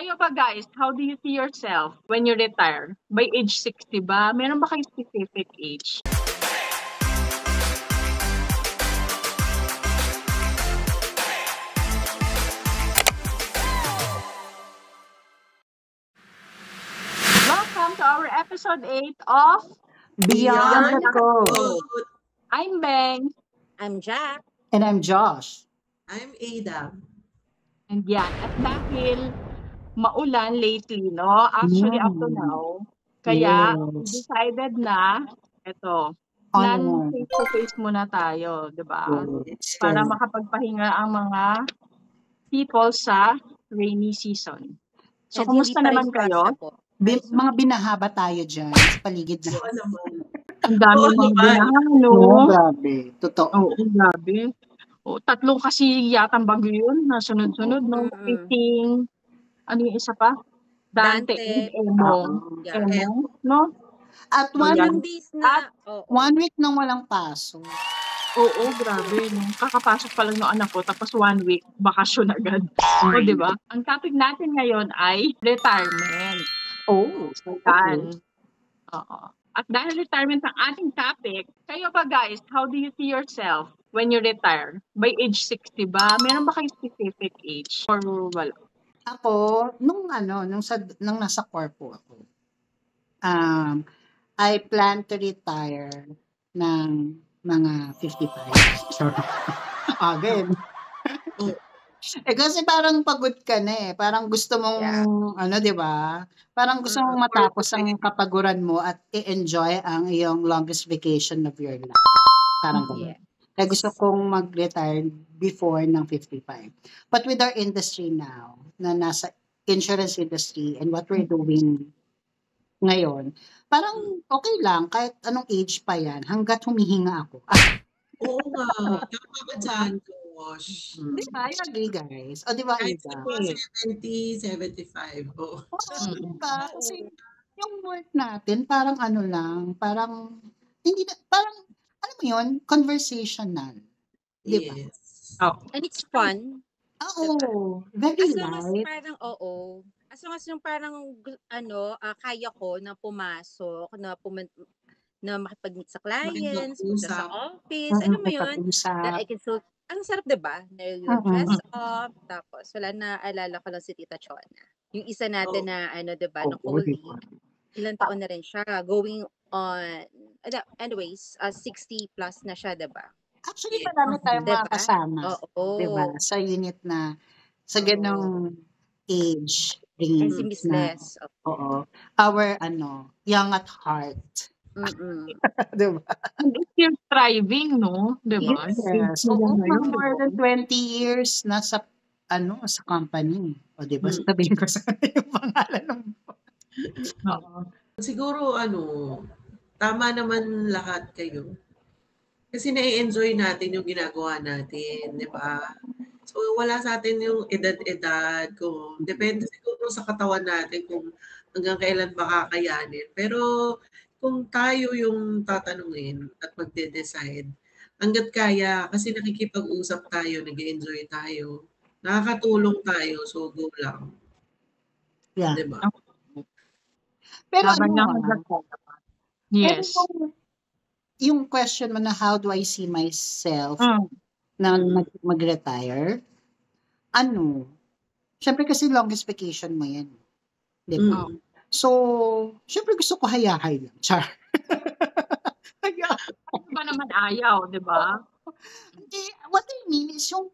Kayo ba guys, how do you see yourself when you retire? By age 60 ba? Meron ba kayong specific age? Welcome to our episode 8 of Beyond the Code. Code. I'm Beng. I'm Jack. And I'm Josh. I'm Ada. And yan, at dahil maulan lately, no? Actually, up to now. Kaya, we Yes. decided na, eto, Online. face-to-face muna tayo, di ba? Yes. Para makapagpahinga ang mga people sa rainy season. So, And kumusta hindi pa rin naman kayo? pasta po. Mga binahaba tayo dyan sa paligid na. Oo naman. Ang dami Oo mga naman. binahan, no? Oo, grabe. Totoo. Oo, grabe. O, tatlong kasi yatang bagyo yun na sunod-sunod, no? Mm-mm. Piting, ano yung isa pa? Dante, Dante. Emo. Yeah. Emo, no? At So, one, yan. 2 days na. Oo. 1 week nang walang paso. Oo, grabe. No? Kakapasok pa lang ng anak ko, tapos 1 week, bakasyon agad. O, di ba? Ang topic natin ngayon ay retirement. Oh, So, yan. Oo. At dahil retirement ang ating topic, kayo ba guys, how do you see yourself when you retire? By age 60 ba? Meron ba kayong specific age? Or wala? Ako, nung nasa corpo ako, I plan to retire ng mga 55. Sorry. Again. Kasi parang pagod ka na eh. Parang gusto mong, di ba? Parang gusto mong matapos ang kapaguran mo at i-enjoy ang iyong longest vacation of your life. Parang ganun. Yeah. Kaya gusto kong mag-retire before ng 55. But with our industry now, na nasa insurance industry and what we're doing ngayon, parang okay lang, kahit anong age pa yan, hanggat humihinga ako. Oo nga. Tama ka dyan, Josh. Di ba? I agree, guys. O, di ba, Kahit Ida? sa mga 70, 75. Oo. Di ba? Kasi yung work natin, parang ano lang, parang, hindi na, parang, alam mo yun, conversational. Di ba? Yes. Oh. And it's fun. Oo. Very As long as light. parang, as long as yung parang, kaya ko na pumasok, na makipag-meet sa clients, punta sa office, alam mo yun, that I can still, ang sarap diba? Na dress up, tapos wala na, alala ko lang si Tita Chona. Yung isa natin na, diba, ng colleague, ilang taon na rin siya, going on, anyways, 60 plus na siya, diba? Actually, marami tayong mga Diba? kasama. Oo. Diba? Sa unit na, sa ganong age And range si Miss na, Les. oo. Our, young at heart. Diba? And it's still thriving, no? Diba? Yes. Oo, for more than 20 years nasa sa company. O, diba? Sabihin ko sa yung pangalan ng Siguro, tama naman lahat kayo. Kasi nai-enjoy natin yung ginagawa natin, di ba? So, wala sa atin yung edad-edad. Depende siguro sa katawan natin kung hanggang kailan ba kakayanin. Pero kung tayo yung tatanungin at magde-decide, hanggat kaya, kasi nakikipag-usap tayo, nag-enjoy tayo, nakakatulong tayo, so go lang. Yeah. Diba? Pero yes. Yung question mo na how do I see myself na mag-retire, syempre kasi longest vacation mo yan. Diba? So, syempre gusto ko hayahay lang. Char. Ano ba naman ayaw, di ba? Hindi, what I mean is yung,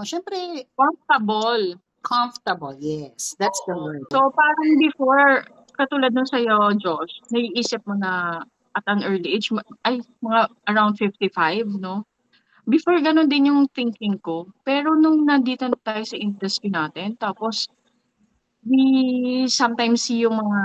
syempre, comfortable, yes. That's the word. So, parang before, katulad nung sa'yo, Josh, naiisip mo na at an early age, mga around 55, no? Before, ganun din yung thinking ko. Pero nung nandito na tayo sa industry natin, tapos, we sometimes see yung mga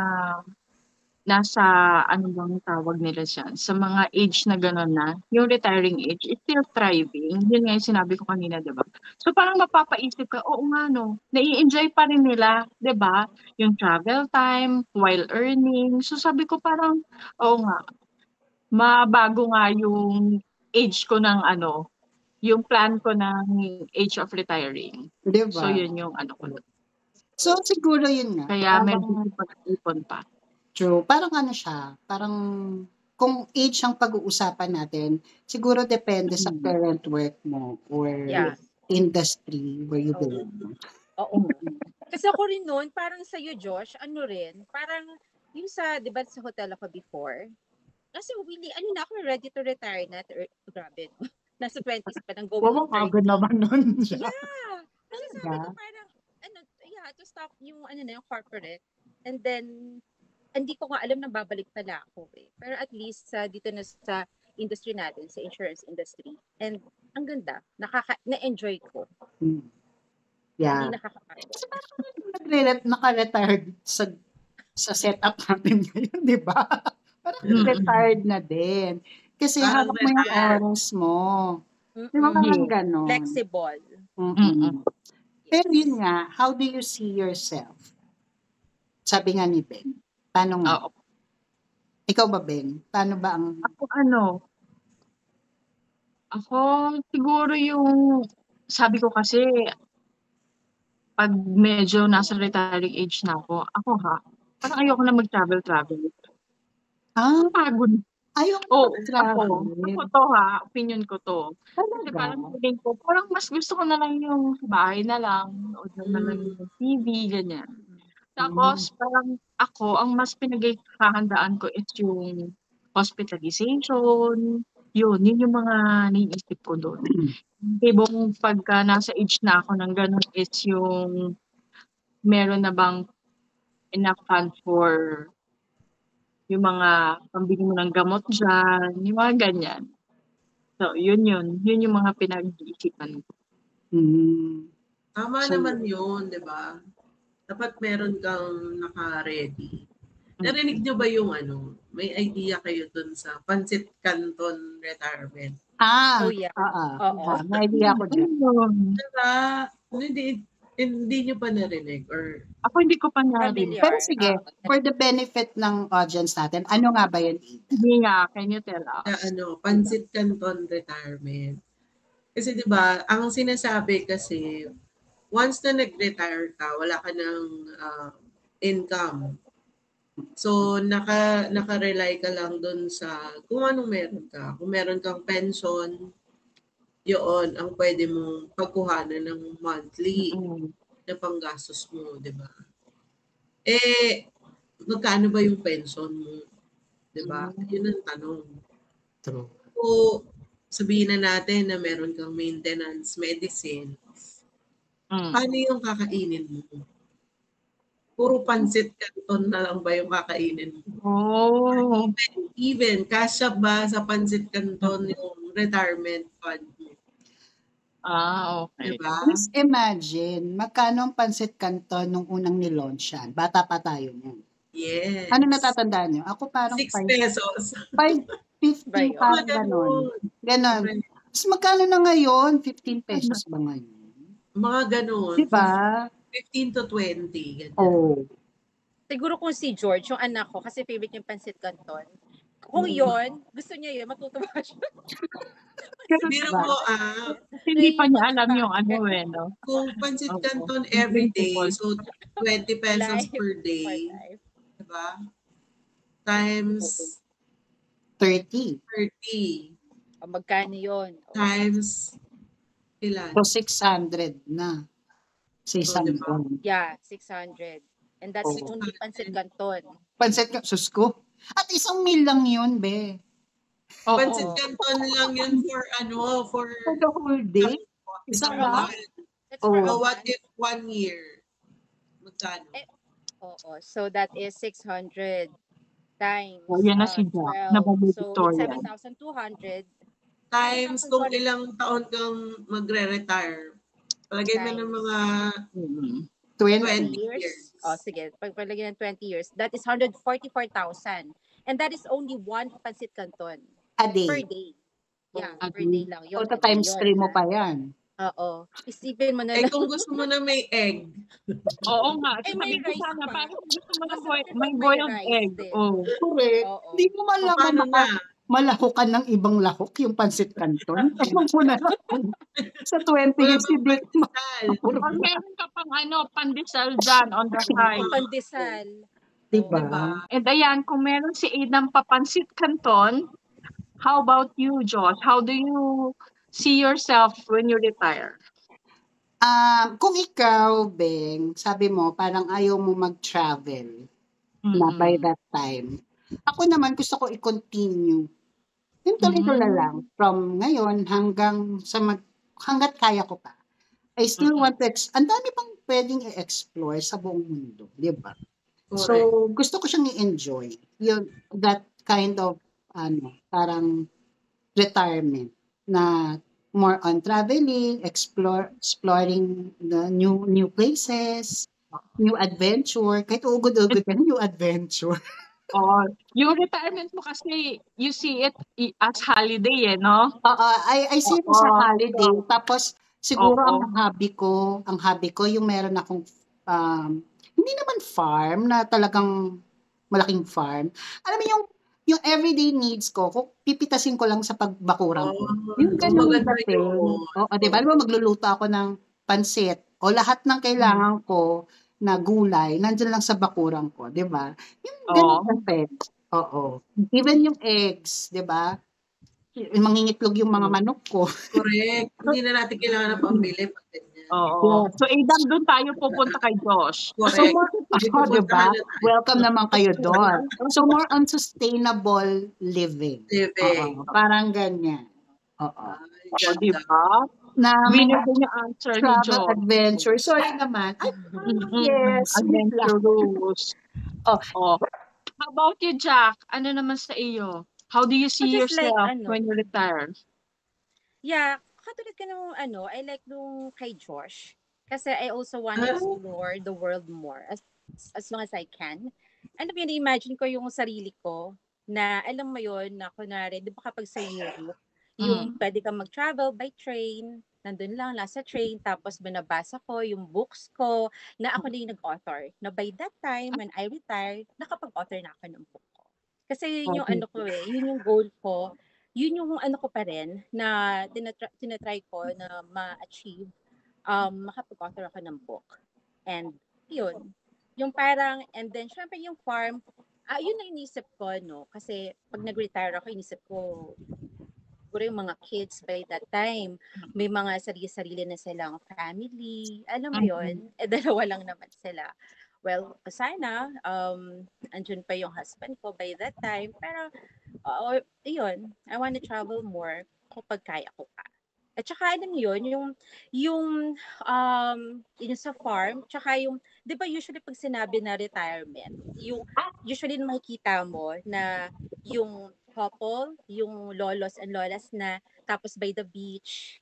nasa, ano bang tawag nila dyan, sa mga age na gano'n na, yung retiring age, is still thriving. Yun nga yung sinabi ko kanina, diba? So parang mapapaisip ka, oo nga no, nai-enjoy pa rin nila, diba? Yung travel time, while earning. So sabi ko parang, oo nga, mabago nga yung age ko ng yung plan ko ng age of retiring. Diba? So yun yung ko. So, siguro yun nga. Kaya medyo pag-ipon pa. True. Parang ano siya, parang kung age ang pag-uusapan natin, siguro depende sa current work mo or industry where you go. Oo. Kasi ako rin noon, parang sa'yo, Josh, ano rin, parang yung sa, di ba sa hotel ako before, kasi really, ano na ako, ready to retire na. Grabe, no? Nasa 20s pa nang going on 30. Naman nun siya. Yeah. Kasi sabi ko parang, to stop yung, yung corporate. And then, hindi ko nga alam na babalik pala ako eh. Pero at least, dito na sa industry natin, sa insurance industry. And, ang ganda. Na-enjoy ko. Yeah. Hindi nakakapagod. Kasi parang naka-retired sa setup natin ngayon, di ba? Parang retired na din. Kasi hawak mo yung oras mo. Di ba parang ganon? Flexible. Pero yun nga, how do you see yourself? Sabi nga ni Ben. Paano nga? Ikaw ba, Ben? Paano ba ang... Ako, siguro yung... Sabi ko kasi, pag medyo nasa retiring age na ako parang ayoko na mag-travel. Pagod. Ayoko mag-travel. Ako to opinion ko to. Kasi parang feeling ko, parang mas gusto ko na lang yung bahay na lang, nood na lang yung TV, ganyan. Tapos, parang ako, ang mas pinaghahandaan ko is yung hospitalization, yun yung mga naiisip ko doon. Ibang pagka nasa age na ako ng ganun is yung meron na bang enough fund for yung mga pambili mo ng gamot dyan, yung mga ganyan. So, yun yung mga pinag-iisipan ko. Tama naman yun, di ba? Dapat meron kang naka-ready. Narinig nyo ba yung may idea kayo dun sa Pancit Canton retirement? Oh, yeah. May idea ako dyan. Diba? Hindi nyo pa narinig? Or... Ako hindi ko pa narinig. Pero sige, for the benefit ng audience natin, ano nga ba yun? Hindi nga, can you tell us? Pancit Canton retirement. Kasi diba, ang sinasabi kasi, once na nag-retire ka, wala ka ng income. So, naka-rely ka lang dun sa kung anong meron ka. Kung meron kang pension, yun ang pwede mong pagkuhanan ng monthly na panggastos mo, di ba? Magkano ba yung pension mo? Di ba? Yun ang tanong. True. So, sabihin na natin na meron kang maintenance, medicines. Paano yung kakainin mo? Puro Pancit Canton na lang ba yung kakainin mo? Even kasya ba sa Pancit Canton yung retirement fund mo? Okay. Diba? Please imagine, magkano ang Pancit Canton nung unang nilaunch yan? Bata pa tayo niyan. Yes. Ano natatandaan nyo? Ako parang 6 pesos. 5.50 parang ganon. Ganon. Mas magkano na ngayon? 15 pesos ba ngayon? Mga ganon. Diba? 15 to 20. Ganyan. Siguro kung si George, yung anak ko, kasi favorite yung Pancit Canton. Kung yun, gusto niya yun, matutuwa siya. Pero mo, hindi pa niya alam yung no? Kung Pancit Canton everyday, so 20 pesos per day. Diba? Times 30. Magkano yun? Times ilan? So 600 na. Sa isang buwan. Yeah, 600. And that's only Pancit Canton. Pancit Canton, sus ko. At 1 meal lang yun, be. Pancit Canton lang yun for the whole day? Isang buwan. What if 1 year? Magkano? So that is 600 times yan na si Jack. 12. So it's 7,200. Times kung ilang taon kang magre-retire. Palagay mo ng mga 20 years. Sige. Pagpalagay ng 20 years, that is 144,000. And that is only one Pancit Canton. A day? Per day. Yeah, per day lang. O times 3 mo pa yan. Isipin mo na lang. Kung gusto mo na may egg. Oo nga. May rice pa. Parang gusto mo na may boiled egg. Correct. Hindi mo man lang Paano na? malahukan ng ibang lahok yung pansit canton. Ewan ko na lang. Sa 20 Wala years, bang hindi ko pandesal? Or meron ka pang pandesal dyan on the side. Pandesal. Diba? Diba? And ayan, kung meron si Aidan papansit canton, how about you, Josh? How do you see yourself when you retire? Kung ikaw, Beng, sabi mo, parang ayaw mo mag-travel na by that time. Ako naman, gusto ko i-continue. Yung tuloy-tuloy lang. From ngayon hanggang hanggat kaya ko pa. I still want to, ang dami pang pwedeng i-explore sa buong mundo. Di ba? Correct. So, gusto ko siyang i-enjoy. That kind of, parang retirement na more on traveling, exploring the new places, new adventure. Kahit ugod-ugod ka, new adventure. Yung retirement mo kasi, you see it as holiday no? I see it as a holiday. Tapos, siguro ang hobby ko, yung meron akong, hindi naman farm, na talagang malaking farm. Alam mo yung everyday needs ko, kung pipitasin ko lang sa pagbakuran ko. Yung ganun dating. Diba? Magluluto ako ng pansit, o lahat ng kailangan ko na gulay, nandyan lang sa bakuran ko, di ba? Yung ganun effect. Even yung eggs, di ba? Mangingitlog yung mga manok ko. Correct. Hindi na natin kailangan ng pambili. So, Aidan, doon tayo pupunta kay Josh. Correct. Diba? Welcome naman kayo doon. So, more on sustainable living. Parang ganyan. Diba? Na winner din yung answer ni Josh. Travel adventure. Sorry naman. Yes. Adventurous. How about you, Jack? Ano naman sa iyo? How do you see yourself when you retire? Yeah, katulad ka nung I like nung kay Josh. Kasi I also want to explore the world more as long as I can. Ano yun, imagine ko yung sarili ko na alam mo yun, na kunwari, di ba kapag sa Europe, yung pwede kang mag-travel by train, nandun lang, nasa train, tapos binabasa ko yung books ko, na ako na yung nag-author. Na by that time, when I retire, nakapag-author na ako ng book ko. Kasi yun yung yun yung goal ko, yun yung ko pa rin, na tinatry ko na ma-achieve, makapag-author ako ng book. And yun, yung parang, and then syempre yung farm, yun na inisip ko, no? Kasi pag nag-retire ako, inisip ko, siguro yung mga kids by that time, may mga sarili-sarili na silang family. Alam mo yun? Dalawa lang naman sila. Well, sana, andun pa yung husband ko by that time. Pero, yun, I want to travel more kapag kaya ko pa. At saka, alam mo yun, yung sa farm, tsaka yung, di ba usually pag sinabi na retirement, yung usually makikita mo na yung couple, yung lolos and lolas na tapos by the beach,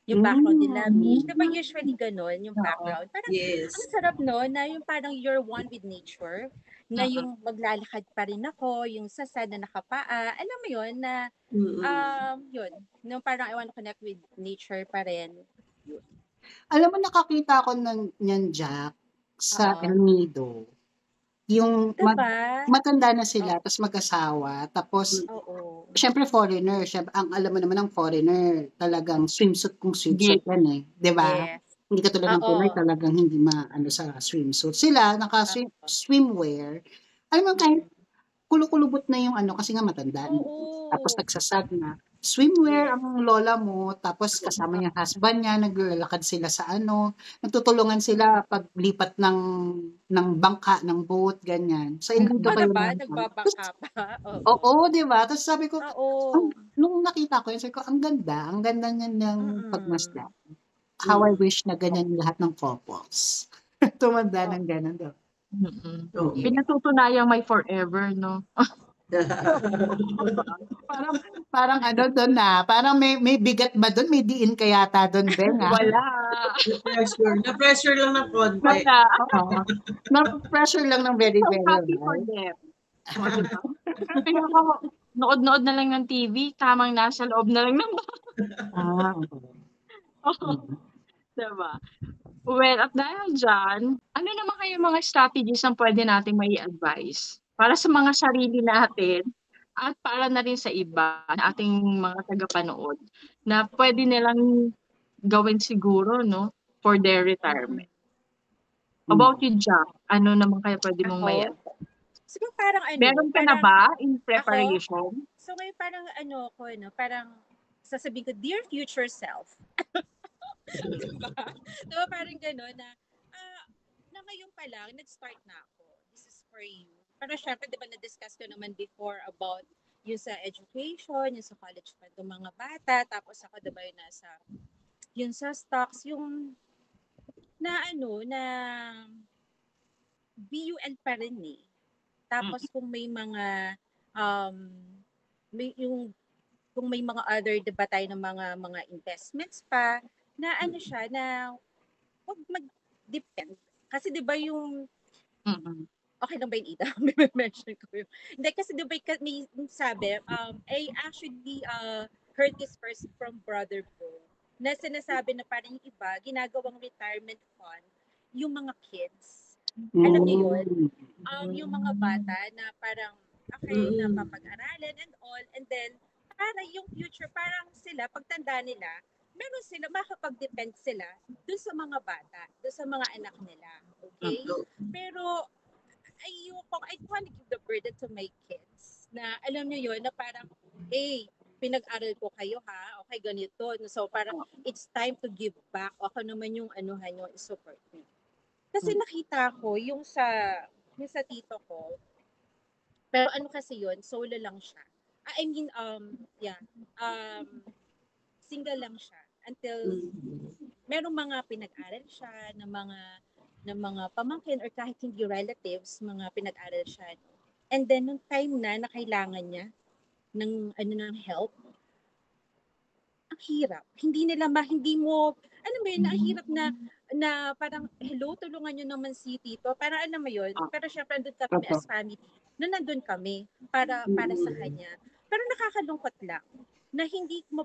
yung background nila beach. Diba usually ganun yung background? Parang ang sarap no, na yung parang you're one with nature, na yung maglalakad pa rin ako, yung sasad na nakapaa. Alam mo yun, na yun, no, parang I want to connect with nature pa rin. Yun. Alam mo, nakakita ako niyan, Jack, sa El Nido. Yung matanda na sila, tapos mag-asawa, tapos syempre foreigner, ang alam mo naman ng foreigner, talagang swimsuit kung swimsuit yan eh, di ba? Yes. Hindi katulad ng Pinoy, talagang hindi sa swimsuit. Sila, naka-swimwear, alam mo, kahit kulukulubot na yung kasi nga matanda na. Tapos nagsasag na. Swimwear ang lola mo, tapos kasama niya husband niya, naglalakad sila sa nagtutulungan sila paglipat ng bangka, ng boat, ganyan. Sa ilang kayo ba? Nagbabangka pa? Oo, di ba? Tapos sabi ko, nung nakita ko yun, sabi ko, ang ganda niyan ng pagmasdan. How I wish na ganyan lahat ng couples. Tumanda ng ganun daw. Pinatutunayang may forever, no? parang doon na, parang may bigat ba doon? May diin ka yata doon, Ben? Wala. Na-pressure lang ng konti. Wala. Na-pressure lang ng very, very. Happy for them. Kaya ako, nood-nood na lang ng TV, tamang nasa loob na lang ng diba? Well, at dahil dyan, ano naman kayo mga strategies ang pwede nating mai-advise para sa mga sarili natin at para na rin sa iba na ating mga tagapanood na pwede nilang gawin siguro, no, for their retirement. About you, Jack, ano naman kaya pwede mong may Ako? Siguro parang Meron ka na parang ba in ako, preparation? so ngayon parang ko, no, parang sasabihin ko, dear future self. Diba? Diba parang gano'n na ngayon pa lang, nag-start na ako. This is for you. Pero syempre, di ba, na-discuss ko naman before about yung sa education, yung sa college fund ng mga bata, tapos ako, di ba, yung sa stocks, yung na BUL pa rin eh. Tapos kung may mga kung may mga other, diba tayo ng mga investments pa, na siya, na huwag mag-depend. Kasi diba yung, okay lang ba yung ita? Mention ko yun. Hindi, kasi diba may sabi, I actually heard this first from Brother Bo, na sinasabi na parang yung iba, ginagawang retirement fund, yung mga kids. Alam niyo yun? Yung mga bata na parang, okay, napapag-aralan and all, and then, para yung future, parang sila, pagtanda nila, meron sila, makapag-depend sila dun sa mga bata, dun sa mga anak nila. Okay? Pero, I don't want to give the burden to my kids, na alam niyo yun, na parang, pinag-aral ko kayo ha, okay, ganito. So, parang, it's time to give back. Ako naman yung anuhan nyo, support me. Kasi nakita ko, yung sa tito ko, pero kasi yun, solo lang siya. I mean, single lang siya until merong mga pinag-aral siya ng mga pamangkin or kahit hindi relatives, mga pinag-aral siya. And then nung time na kailangan niya ng help, ang hirap. Hindi mo, alam mo yun, ang hirap na parang, hello, tulungan nyo naman si tito. Para alam mo yun, pero syempre andun kami as family, na nandun kami para sa kanya. Pero nakakalungkot lang na hindi mo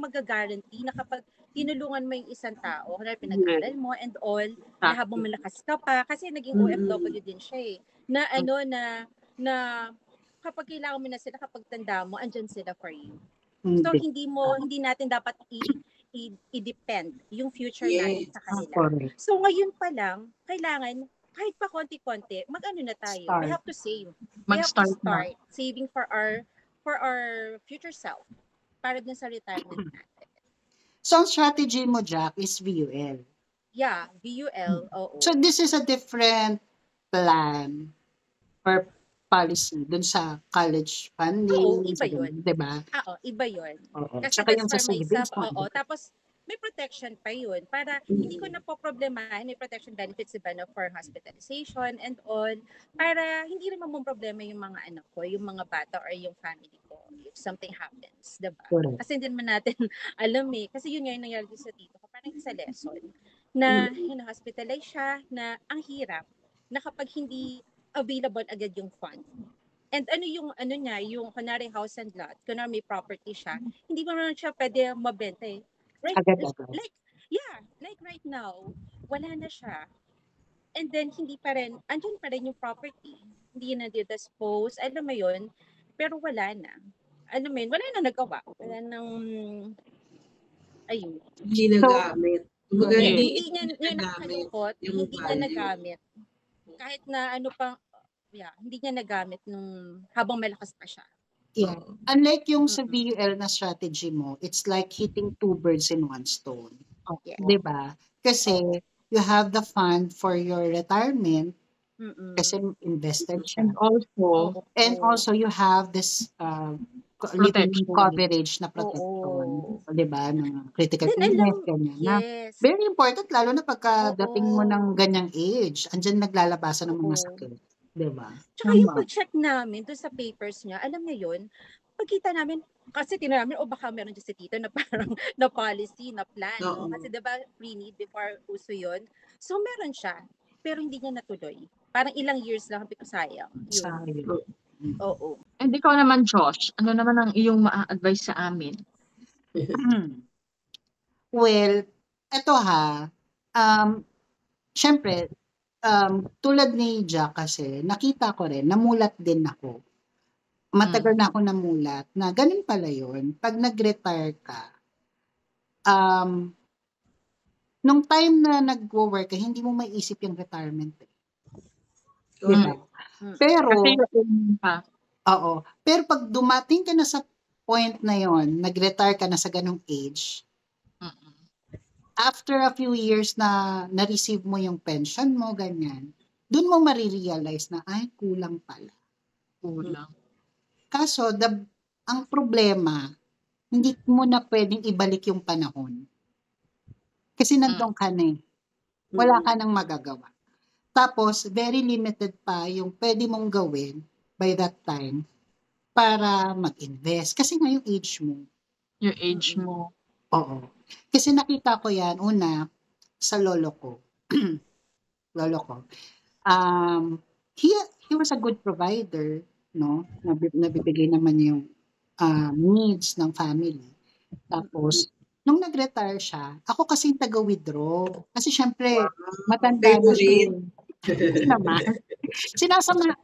mag-guarantee na kapag tinulungan mo yung isang tao, na pinag-aral mo and all, na habang malakas ka pa, kasi naging OFW din siya na na kapag kailangan mo na sila, kapag tanda mo, andyan sila for you. So hindi natin dapat i-depend yung future natin sa kanila. So ngayon pa lang, kailangan kahit pa konti-konti, mag-ano na tayo. We have to save. We have to start saving for our future self para dun sa retirement natin. So ang strategy mo, Jack, is VUL. Yeah, VUL. Oo. So this is a different plan or policy dun sa college funding. Oo, iba yun. Diba? Oo, iba yun. Kasi Tsaka yung that's sa for myself. savings. Oo, tapos may protection pa yun. Para hindi ko na po problemahin, may protection benefits diba na for hospitalization and all. Para hindi rin mong problema yung mga anak ko, yung mga bata or yung family ko if something happens. Diba? Kasi hindi naman natin alam Kasi yun nga yung nangyari sa tito ko. Parang isa lesson na hospitalize siya na ang hirap na kapag hindi available agad yung fund. And yung niya, yung kunwari house and lot, kunwari may property siya, hindi mo naman siya pwede mabenta Right, like right now, wala na siya. And then hindi pa rin, andyan pa rin yung property. Hindi na dispose, alam mo yun, pero wala na. Alam mo yun, wala na nagawa. Wala nang, ayun. Hindi nagamit. Hindi niya nakakalungkot, hindi niya nagamit. Kahit na hindi niya nagamit nung habang malakas pa siya. Yeah. Unlike yung sa VUL na strategy mo, it's like hitting two birds in one stone. Yeah. Diba? Kasi you have the fund for your retirement kasi invested siya. And also you have this living coverage na protection. Diba? Ng critical illness, ganyan. Yes. Very important, lalo na pagkadating mo ng ganyang age, andyan naglalabasan ng mga sakit. Diba? Tsaka yung pag-check namin doon sa papers niya, alam niya yun, pagkita namin, kasi tinanong namin, baka meron dyan si tito na parang na policy, na plan. No? Kasi diba pre-need before uso yun. So meron siya, pero hindi niya natuloy. Parang ilang years lang, sayang. Yun. Oo. And ikaw naman, Josh, ano naman ang iyong ma-advise sa amin? Well, eto syempre, tulad ni Jack kasi, nakita ko rin, namulat din ako matagal na ako namulat na ganun pala yun. Pag nag-retire ka, nung time na nag-work ka, hindi mo maiisip yung retirement. Diba? Pero, oo. Pero pag dumating ka na sa point na yon, nag-retire ka na sa ganung age, after a few years na na-receive mo yung pension mo, ganyan, dun mo marirealize na, ay, kulang pala. Kulang. Kaso, ang problema, hindi mo na pwedeng ibalik yung panahon. Kasi nandun ka na eh. Wala ka nang magagawa. Tapos, very limited pa yung pwede mong gawin by that time para mag-invest. Kasi nga yung age mo. Yung age mo. Oo. Kasi nakita ko yan, una, sa lolo ko. Lolo ko. He was a good provider, no? Nabibigay naman yung needs ng family. Tapos, nung nag-retire siya, ako kasi taga-withdraw. Kasi syempre, matanda na siya. Hindi naman.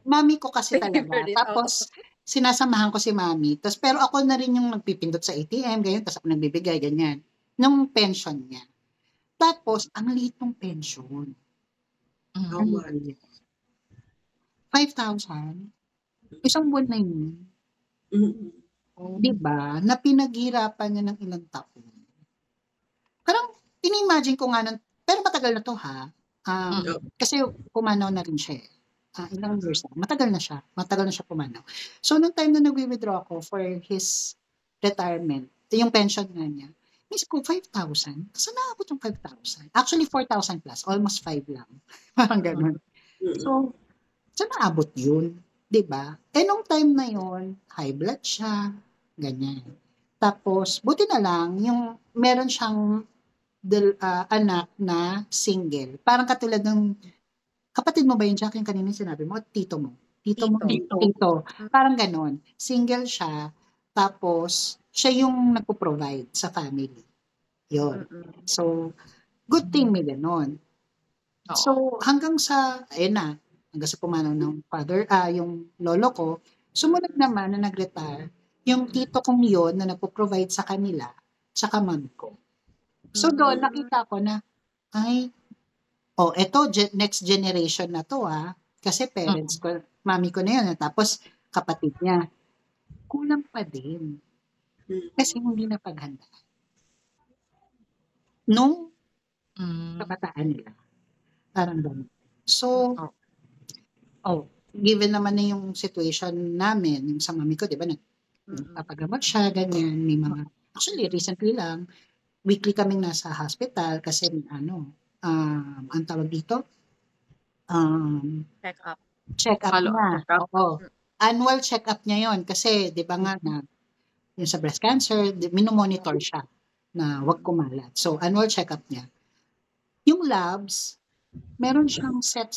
Mami ko kasi talaga. Tapos, sinasamahan ko si mami. Tapos, pero ako na rin yung nagpipindot sa ATM, ganyan. Tapos ako nagbibigay, ganyan. Nung pension niya. Tapos, ang liit ng pension. 5,000. Isang buwan na yun. Diba? Na pinaghirapan niya ng ilang taon. Parang, in-imagine ko nga pero matagal na to ha. Kasi pumanaw na rin siya. Ilang years na. Matagal na siya pumanaw. So, nung time na nag-withdraw ako for his retirement, yung pension nga niya, miss ko, 5,000. Saan naabot yung 5,000? Actually, 4,000 plus. Almost 5 lang. Parang ganun. So, saan naabot yun? Diba? Nung time na yun, high blood siya. Ganyan. Tapos, buti na lang, yung meron siyang anak na single. Parang katulad ng kapatid mo ba yun, Jack, yung kanina sinabi mo? Tito mo? Tito. Parang ganon. Single siya. Tapos, siya yung nagpo-provide sa family. Yun. So, good thing may ganon. So, hanggang sa pumanaw ng father, yung lolo ko, sumunod naman na nag-retire, yung tito kong yun na nagpo-provide sa kanila, saka mami ko. So, doon, nakita ko na, eto, next generation na to kasi parents ko, mami ko na yun, tapos kapatid niya, kulang pa din. Kasi hindi na paghanda. Nung kabataan nila. Parang ganun. So, given naman na yung situation namin, yung sa mami ko, di ba, nagpapagamot siya, ganyan, may mga, actually, recently lang, weekly kaming nasa hospital kasi ang tawag dito, check-up na. Oo. Annual check-up niya yon kasi, di ba nga, yung sa breast cancer, minomonitor siya na wag kumalat. So, annual check-up niya. Yung labs, meron siyang set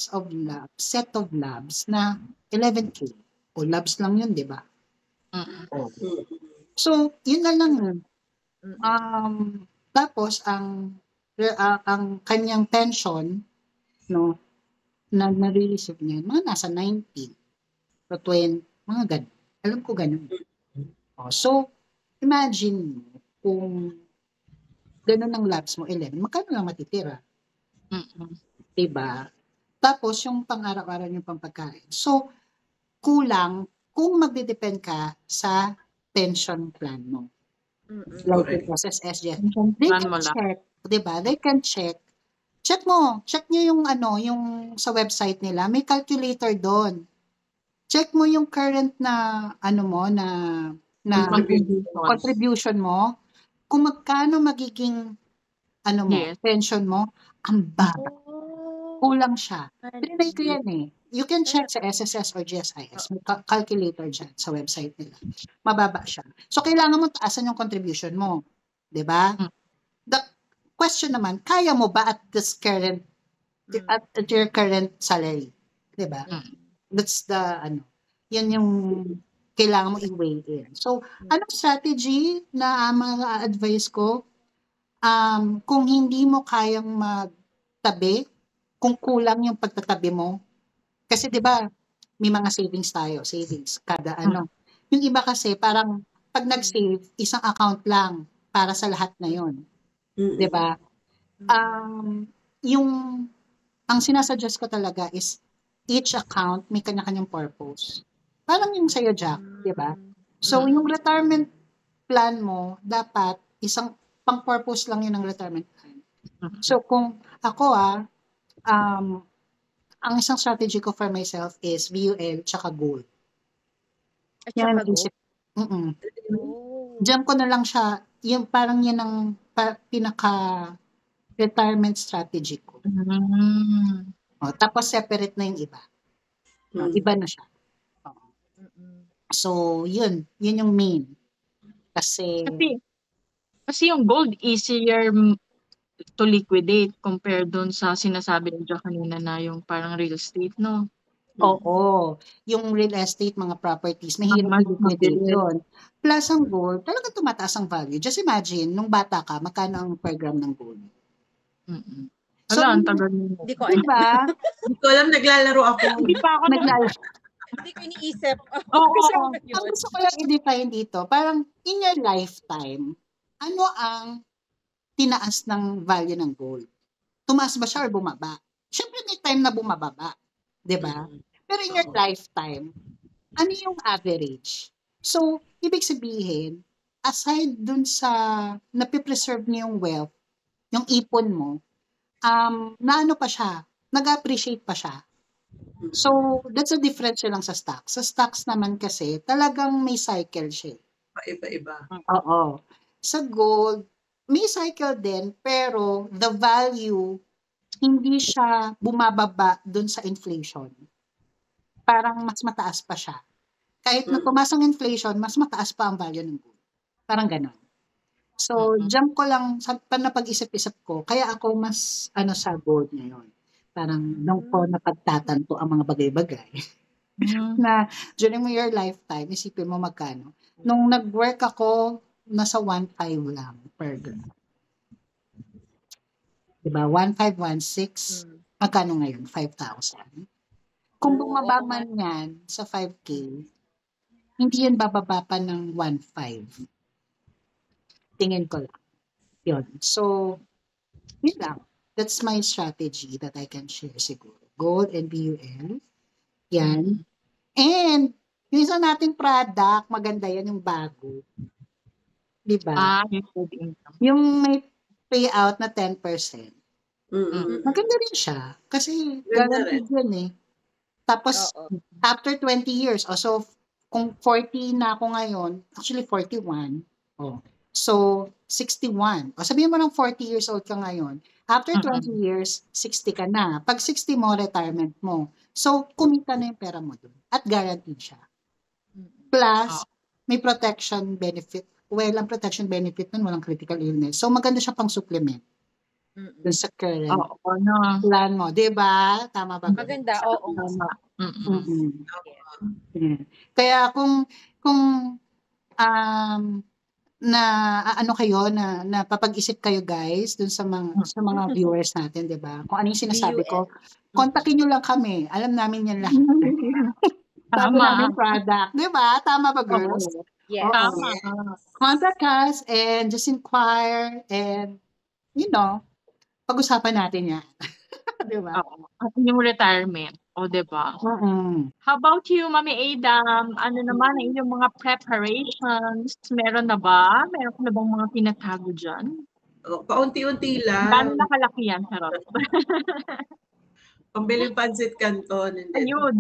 of labs na 11K. O labs lang yun, di ba? So, yun na lang yun. Tapos, ang kanyang pension, no, na nare-receive niya, mga nasa 90 to 20, mga ganun. Alam ko ganun. So, imagine mo, kung ganun ang labs mo, 11, magkano lang matitira? Diba? Tapos, yung pang-araw-araw yung pangpagkain. So, kulang kung magdidepend ka sa pension plan mo. Like the process SGF. They can check, diba? They can check. Check nyo yung yung sa website nila. May calculator doon. Check mo yung current na, contribution mo. Kung magkano magiging, pension mo, ang baba. Kulang siya. Trinay ko yan eh. You can check sa SSS or GSIS. May calculator dyan sa website nila. Mababa siya. So, kailangan mo taasan yung contribution mo. Diba? The question naman, kaya mo ba at your current salary? Diba? That's yan yung kailangan mo i-weigh in. So, anong strategy na advice ko? Kung hindi mo kayang magtabi, kung kulang yung pagtatabi mo, kasi 'di ba, may mga savings tayo, kada Yung iba kasi parang pag nag-save, isang account lang para sa lahat na yon, 'di ba? Yung ang sinasuggest ko talaga is each account may kanya-kanyang purpose. Parang yung sa'yo, Jack, 'di ba? So, yung retirement plan mo, dapat isang pang-purpose lang yun ng retirement plan. So, kung ako ang isang strategy ko for myself is VUL tsaka gold. At Yan saka ang isip. Oh. Diyan ko na lang siya, yung parang yan ang pinaka retirement strategy ko. Tapos separate na yung iba. Iba na siya. So, yun yung main. Kasi yung gold easier to liquidate compared doon sa sinasabi niyo kanina na yung parang real estate, no? Oo. Yung real estate, mga properties, mahirap i-liquidate yun. Plus ang gold, talagang tumataas ang value. Just imagine, nung bata ka, magkano ang per gram ng gold? So, ang tagal nyo. Hindi ko alam. Diba? Hindi ko alam, naglalaro ako. Hindi pa ako Hindi ko iniisip. Kasi ang gusto ko lang i-define dito, parang in your lifetime, ano ang tinaas ng value ng gold? Tumaas ba siya or bumaba? Siyempre may time na bumababa. Diba? Pero in your lifetime, ano yung average? So, ibig sabihin, aside dun sa napipreserve niyo yung wealth, yung ipon mo, naano pa siya, nag-appreciate pa siya. So, that's a difference lang sa stocks. Sa stocks naman kasi, talagang may cycle siya. Iba-iba. Oo. Sa gold, may cycle din, pero the value, hindi siya bumababa dun sa inflation. Parang mas mataas pa siya. Kahit na tumaas ang inflation, mas mataas pa ang value ng gold. Parang ganon. So, jump ko lang sa napag-isip-isip ko, kaya ako mas sa gold ngayon. Parang nung ko napagtatanto ang mga bagay-bagay. Na during your lifetime, isipin mo magkano. Nung nag-work ako, nasa 1.5 lang per gram. Diba? 1.5, 1.6. Magkano ngayon? 5,000. Kung bumaba man yan sa 5K, hindi yan bababa pa ng 1.5. Tingin ko lang. Yun. So, yun lang. That's my strategy that I can share siguro. Gold and BUL. Yan. And, yung isa nating product, maganda yan yung bago. Diba? Yung may payout na 10%. Maganda rin siya. Kasi, guaranteed yun eh. Tapos, after 20 years, so, kung 40 na ako ngayon, actually 41, so, 61. Sabihin mo ng 40 years old ka ngayon, after 20 years, 60 ka na. Pag 60 mo, retirement mo. So, kumita na yung pera mo dun. At guaranteed siya. Plus, may protection benefit. Well, ang protection benefit nun, walang critical illness. So, maganda siya pang supplement. Dun sa current plan mo. Diba? Tama ba? Maganda, oo. Kaya kung na ano kayo na napapag-isip kayo guys dun sa mga viewers natin, 'di ba? Kung ano yung sinasabi ko, kontakin niyo lang kami. Alam namin yan lahat. Bago namin product, 'di ba? Tama ba, girls? Yes. Tama. Contact us and just inquire and pag-usapan natin yan. 'Di ba? At yung retirement. Diba? How about you, Mami Adam? Ano naman ang inyong mga preparations? Meron na ba? Meron ka na bang mga tinatago dyan? Paunti-unti lang. Gano'n na kalaki yan, Charot? Pambiling pancit canton. Ayun.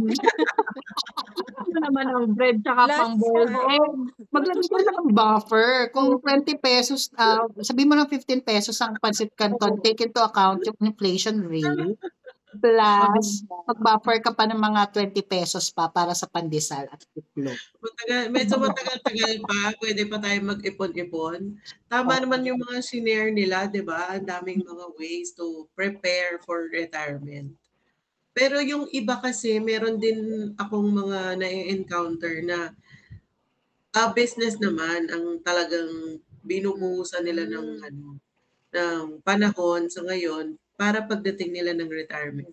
Ano naman ang bread tsaka pang boiled egg? Maglagay ka lang ng buffer. Kung 20 pesos, sabihin mo ng 15 pesos ang pancit canton, take into account yung inflation rate. Plus, mag-buffer ka pa ng mga 20 pesos pa para sa pandesal at itlog. Medyo matagal-tagal pa. Pwede pa tayo mag-ipon-ipon. Tama naman yung mga senior nila, di ba? Ang daming mga ways to prepare for retirement. Pero yung iba kasi, meron din akong mga na-encounter na business naman ang talagang binubuhusan nila ng panahon sa ngayon para pagdating nila ng retirement.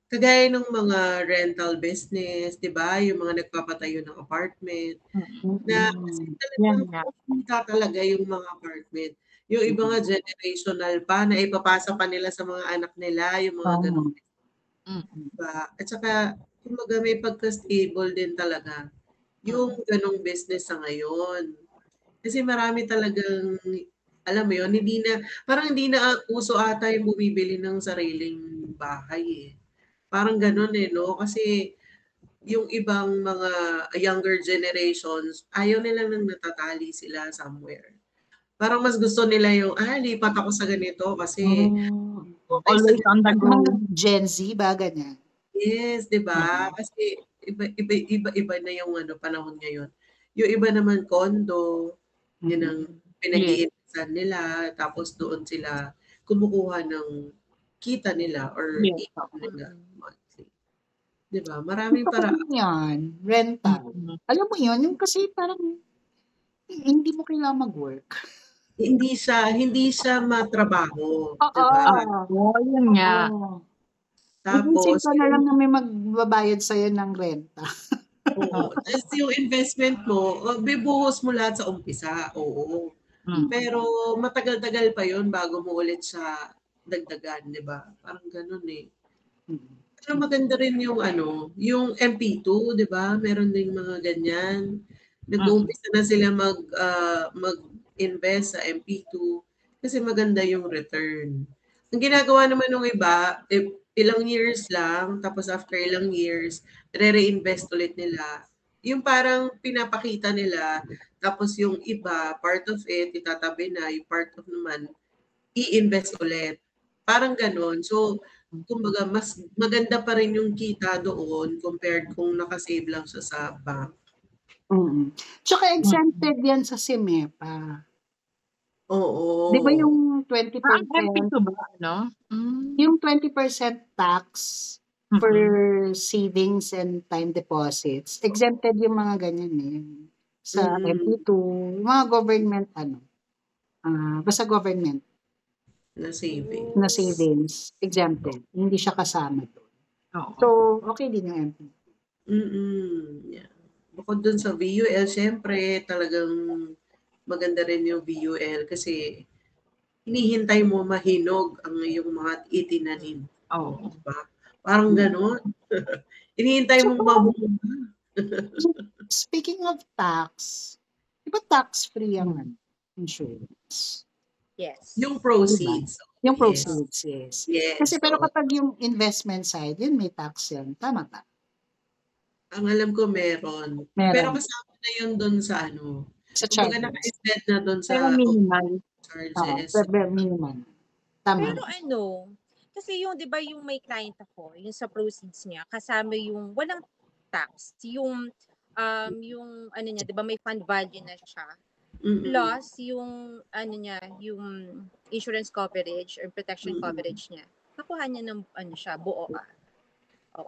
Kagaya ng mga rental business, 'di ba? Yung mga nagpapatayo ng apartment. Na kasi talagang kumita talaga yung mga apartment. Yung iba nga generational pa, na ipapasa pa nila sa mga anak nila, yung mga ganun. Diba? At saka, kumbaga may pagka-stable din talaga yung ganong business sa ngayon. Kasi marami talagang, alam mo yun, parang hindi na uso ata yung bumibili ng sariling bahay eh. Parang ganun eh, no? Kasi yung ibang mga younger generations, ayaw nila nang natatali sila somewhere. Parang mas gusto nila yung, lipat ako sa ganito kasi okay sa Always on the ganito. go. Mga Gen Z ba, ganyan? Yes, 'di ba? Kasi iba na yung panahon ngayon. Yung iba naman condo, yun ang pinag-iinisan nila, tapos doon sila kumukuha ng kita nila or ipon nila monthly. 'Di ba? Maraming paraan. Yan, rental. Alam mo yun, yung kasi parang hindi mo kailangan mag-work. Hindi siya matrabaho, 'di ba? Yun nga. Isip Tapos ka na lang na may magbabayad sa'yo ng renta. oo. Tapos yung investment mo, bibuhos mo lahat sa umpisa, oo. Pero matagal-tagal pa yun bago mo ulit siya dagdagan, 'di ba? Parang ganun eh. Pero maganda rin yung yung MP2, 'di ba? Meron ding mga ganyan. Nag-uumpisa na sila mag-invest sa MP2 kasi maganda yung return. Ang ginagawa naman ng iba, ilang years lang, tapos after ilang years, re-reinvest ulit nila. Yung parang pinapakita nila, tapos yung iba, part of it, itatabi na, yung part of naman, i-invest ulit. Parang ganon. So, kumbaga, mas maganda pa rin yung kita doon compared kung nakasave lang siya sa bank. Tsaka exempted yan sa SIMEPA. Oo. Di ba yung 20%? MP2 ba, no? Yung 20% tax for savings and time deposits, exempted yung mga ganyan eh. Sa MP2, mga government basta government na savings. Na savings, exempted. Hindi siya kasama doon. So, okay din yung MP2. Yeah. Bukod dun sa VUL, syempre talagang maganda rin yung VUL kasi hinihintay mo mahinog ang iyong mga itinanim. Diba? Parang gano'n. Hinihintay mo mabunga. Speaking of tax, di ba tax-free ang insurance? Yes. Yung proceeds. Diba? Yung proceeds, yes. Kasi pero So, kapag yung investment side, yun may tax yan. Tama ba? ang alam ko meron. Pero kasama na yun doon sa sa kumbaga charges. naka-embed na doon sa Pero minimal. charges. Minimal. Tama. Pero kasi yung 'di ba yung may client ako, yung sa proceeds niya, kasama yung walang tax, yung niya, 'di ba may fund value na siya. Plus yung niya, yung insurance coverage or protection coverage niya. Nakuha niya ng siya buo.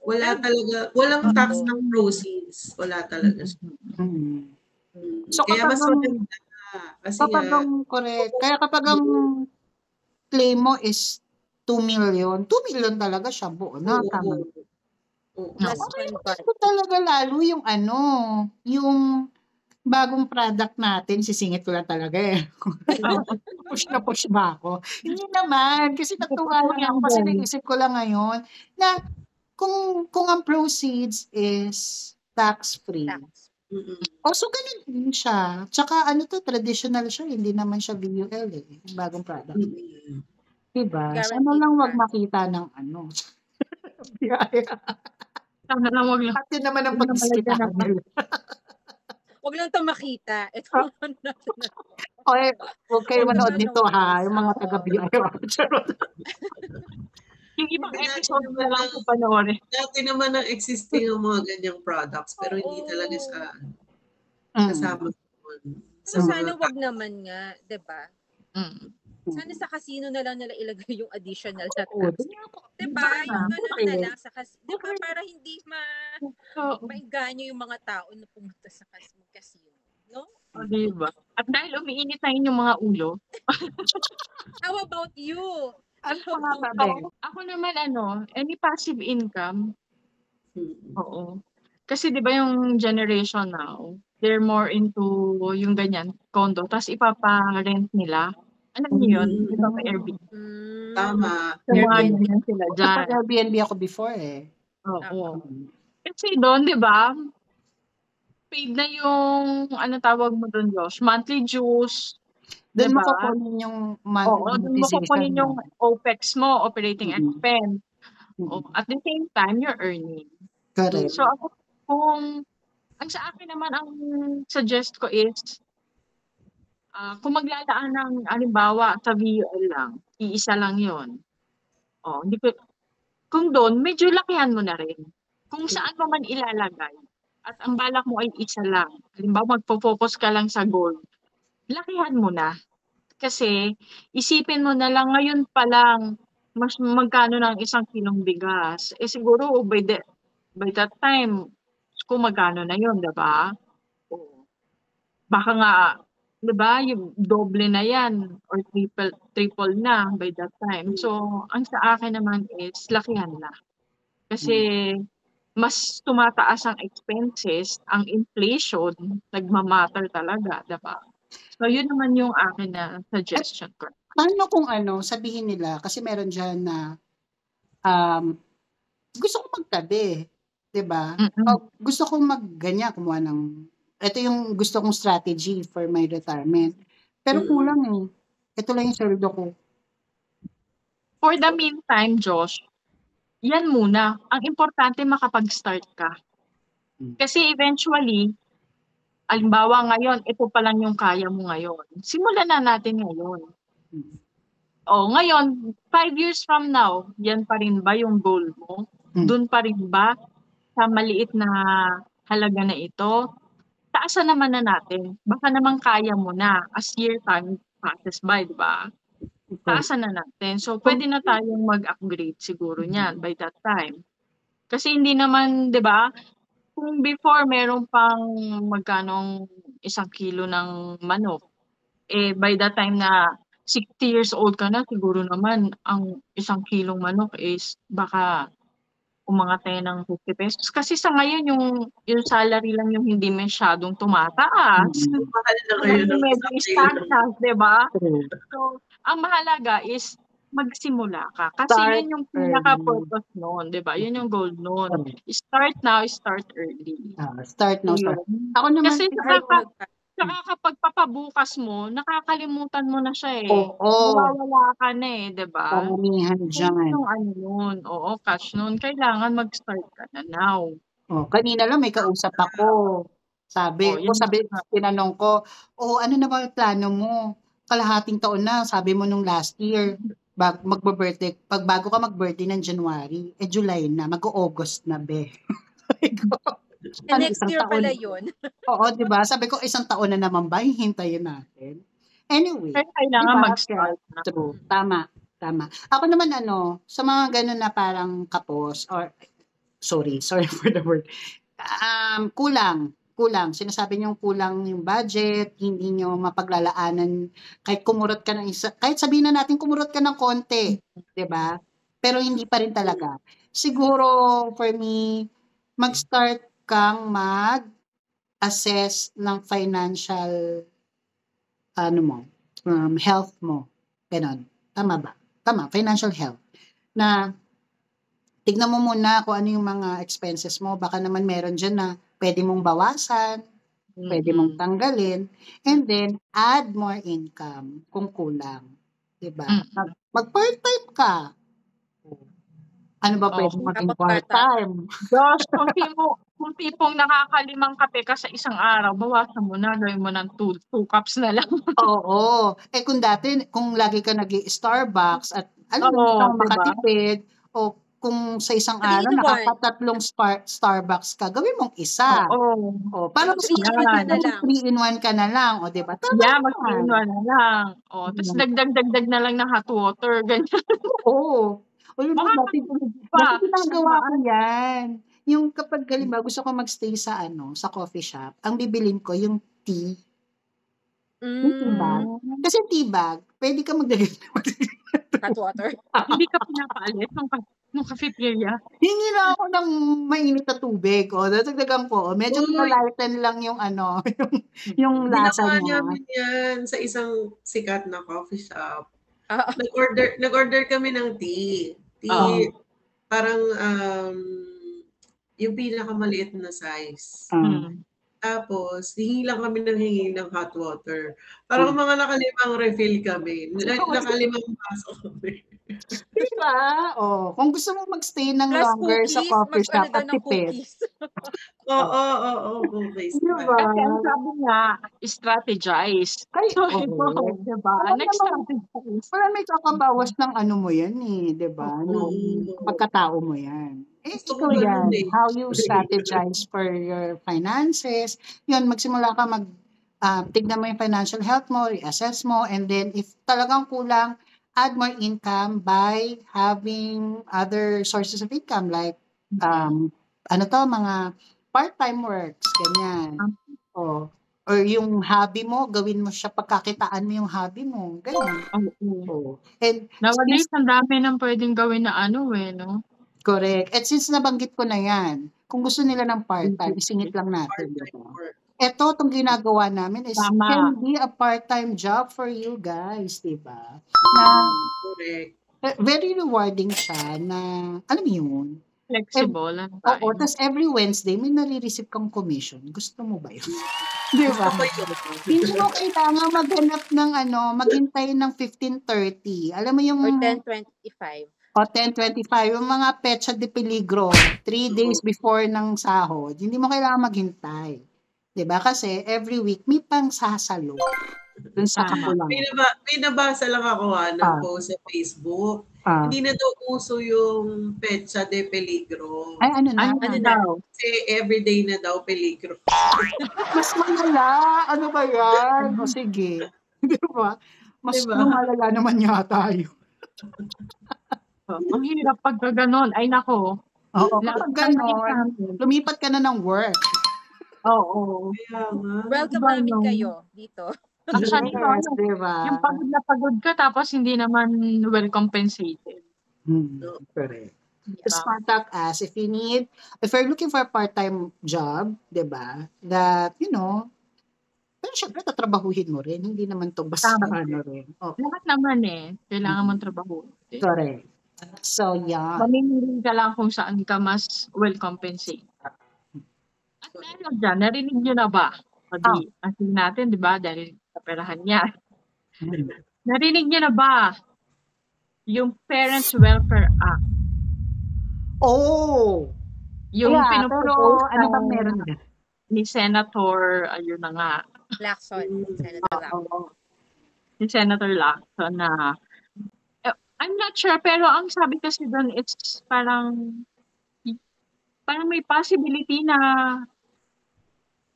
Wala talaga, walang tax ng proceeds. Wala talaga siya. So Kaya mas maganda. Kasi correct. Kaya kapag ang claim mo is 2 million, 2 million talaga siya buo na. Tama. Ito talaga lalo yung yung bagong product natin, sisingit ko lang talaga eh. Push ba ako? Hindi naman, kasi natuwa lang ako kasi naisip ko lang ngayon na kung ang proceeds is tax-free. So ganun din siya. Tsaka traditional siya, hindi naman siya VUL eh, bagong product. Diba? Sana lang wag makita ng Sana lang wag lang. At yun naman ang pagdiskitahan nila. Huwag lang ito makita. Ito Okay, huwag kayo manood nito ha, yung mga taga-BIO. Yung ibang episode na lang ko panoorin. Dati naman ang existing ang mga ganyang products, pero hindi talaga siya kasama doon. So sana wag naman nga, 'di ba? Sana sa casino na lang nila ilagay yung additional na tax. Diba? Yung gano'n na lang sa casino. Diba? Para hindi maingganyo yung mga tao na pumunta sa casino. No? Diba? At dahil umiinit na yung mga ulo. How about you? Ano pa nga ba, Beng? Ako naman any passive income, oo. Kasi 'di ba yung generation now, they're more into yung ganyan, condo, ta's ipapa-rent nila. Alam niyo yun? Ipapa-Airbnb. Tama. So, mga Airbnb. ganyan sila dyan. Nagpa-Airbnb ako before eh. Oo. Kasi doon, 'di ba, paid na yung tawag mo doon, Josh, monthly dues, 'di Doon mo ba? kukunin yung Oo, doon mo kukunin yung OPEX mo, operating expense. At the same time, you're earning. Correct. So, ako ang sa akin naman ang suggest ko is, kung maglalaan ng halimbawa sa VUL lang, iisa lang 'yon. Hindi ko kung doon medyo lakihan mo na rin. Kung saan mo man ilalagay at ang balak mo ay isa lang, halimbawa magfo-focus ka lang sa gold, lakihan mo na. Kasi isipin mo na lang ngayon pa lang magkano na ang isang kilong bigas. Siguro by that time, kung magkano na 'yon, 'di ba? Baka nga, 'di ba, yung doble na 'yan or triple na by that time. So, ang sa akin naman is lakihan na. Kasi mas tumataas ang expenses, ang inflation, nagma-matter talaga, 'di ba? So, yun naman yung akin na suggestion ko. Paano kung sabihin nila, kasi meron diyan na gusto ko magtabi, 'di ba? O gusto kong magganyan, kumuha ng ito yung gusto kong strategy for my retirement. Pero kulang eh. Ito lang yung sweldo ko. For the meantime, Josh, yan muna. Ang importante makapag-start ka. Kasi eventually, halimbawa ngayon, ito pa lang yung kaya mo ngayon. Simulan na natin ngayon. Ngayon, 5 years from now, yan pa rin ba yung goal mo? Doon pa rin ba sa maliit na halaga na ito? Taasan naman na natin. Baka naman kaya mo na as year time passes by, di ba? Taasan na natin. So, pwede na tayong mag-upgrade siguro niyan by that time. Kasi hindi naman, di ba, kung before meron pang magkanong 1 kilo ng manok, by that time na 60 years old ka na, siguro naman ang 1 kilong manok is baka umangat na yan ng 50 pesos. Kasi sa ngayon, yung salary lang yung hindi masyadong tumataas. Medyo stagnant, di ba? So, ang mahalaga is magsimula ka. Kasi yun yung pinaka-purpose noon, di ba? Yun yung goal noon. Start now, start early. Start now, start. Ako naman, kasi kapag papabukas mo, nakakalimutan mo na siya eh. Mawawala ka na eh, di ba? Pamamihan dyan. Cash noon. Kailangan mag-start ka na now. Kanina lang may kausap ako. Sabi, tinanong ko, ano na ba yung plano mo? Kalahating taon na, sabi mo nung last year, magbe-birthday, bago ka mag-birthday ng January, July na, mag-August na, be. Next year pala yun. Oo, di ba? Sabi ko, 1 taon na naman ba? Hintayin natin. Anyway. Kailangan mag-start na. True. Tama. Ako naman sa mga ganun na parang kapos, or, sorry for the word, kulang. Sinasabi niyo kulang yung budget, hindi niyo mapaglalaanan, kahit kumurot ka ng kahit sabihin na natin kumurot ka ng konti, di ba? Pero hindi pa rin talaga. Siguro, for me, mag-start kang mag-assess ng financial health mo. Ganon. Tama ba? Tama, financial health. Na tignan mo muna kung ano yung mga expenses mo. Baka naman meron dyan na pwede mong bawasan, pwede mong tanggalin, and then add more income kung kulang. Diba? Mag-part-time ka. Ano ba pwede maging part-time? Josh, kung tipong nakakalimang kape ka sa isang araw, bawasan mo na, gawin mo ng 2 cups na lang. Oo. Kung dati, kung lagi ka nag-Starbucks at alam mo, makatipid, o kung sa isang araw, nakakatatlong Starbucks ka, gawin mong isa. Para mas 3-in-1 ka na lang. O, diba? Mag 3-in-1 na lang. Tapos dagdag na lang ng hot water, ganyan. Oo. Dati ginagawa ko yan. Yung kapag halimbawa gusto ko magstay sa coffee shop, ang bibilin ko yung tea. Yung tea bag. Kasi tea bag, pwede ka magdagdag Hot water. Hindi ka pinapaalis nung cafeteria? Hingi na ako ng mainit na tubig. Dadagdagan ko. Medyo Uy, lighten lang yung yung lasa ginawa niya. namin yan sa isang sikat na coffee shop. Oo. Nag-order kami ng tea. Oo. Parang yung pinakamaliit na size. Tapos, hingi lang kami ng hot water. Parang mga nakalimang refill kami. Nakalimang baso kami. Diba? Kung gusto mo magstay ng Plus longer sa cookies, coffee shop daw at ng tipid. cookies. Oo, cookies. Diba? Kasi ang sabi nga, strategize. Ay, So, oo. diba? Nag-strategize. Wala may kakabawas ng ano mo yan diba? Ng pagkatao mo yan. Gusto Ikaw ko yan. ganun How you strategize for your finances. Yun, magsimula ka tignan mo yung financial health mo, reassess mo, and then if talagang kulang, add more income by having other sources of income like mga part-time works, ganyan. Or yung hobby mo, gawin mo siya, pagkakitaan mo yung hobby mo. Ganyan. Oo. And nowadays, ang dami nang pwedeng gawin na no? Correct. At since nabanggit ko na yan, kung gusto nila ng part-time, isingit lang natin. Ito, itong ginagawa namin is can be a part-time job for you guys, diba? Correct. Very rewarding siya na, alam mo yun? Flexible. Oo, tapos every Wednesday, may nare-receive kang commission. Gusto mo ba yun? Diba? Hindi mo kailangan maghanap ng maghintay ng 15:30. Alam mo yung... Or 10:25. O 10:25, yung mga petsa de peligro, 3 days before ng sahod, hindi mo kailangan maghintay. 'Di ba? Kasi every week may pang sasalo dun sa kakulangan. May nabasa lang ako ng post sa Facebook. Hindi na daw uso yung petsa de peligro. Ay, ano na? Kasi everyday na daw peligro. Mas malala. Ano ba yan? O sige. 'Di ba? Mas malala naman yata yun. Ang hirap pag gano'n. Ay, nako. Oo, kapag gano'n, lumipat ka na ng work. Oo. Welcome namin kayo dito. Actually, diba? Yung pagod na pagod ka tapos hindi naman well compensated. Correct. Just contact us if you're looking for a part-time job, diba? That, pero syempre, tatrabahuhin mo rin. Hindi naman to basta rin. Lahat naman kailangan mong trabaho. Correct. So, yeah. Mamimili ka lang kung saan ka mas well compensated. At dyan, narinig nyo na ba? Kasi natin, di ba, dahil sa perahan niya. Narinig nyo na ba yung Parents Welfare Act? Yung pinupropose ano ba meron na? Ni Senator, ayun na nga. Lacson. Senator Lacson. Ni Senator Lacson na I'm not sure, pero ang sabi kasi doon, it's parang may possibility na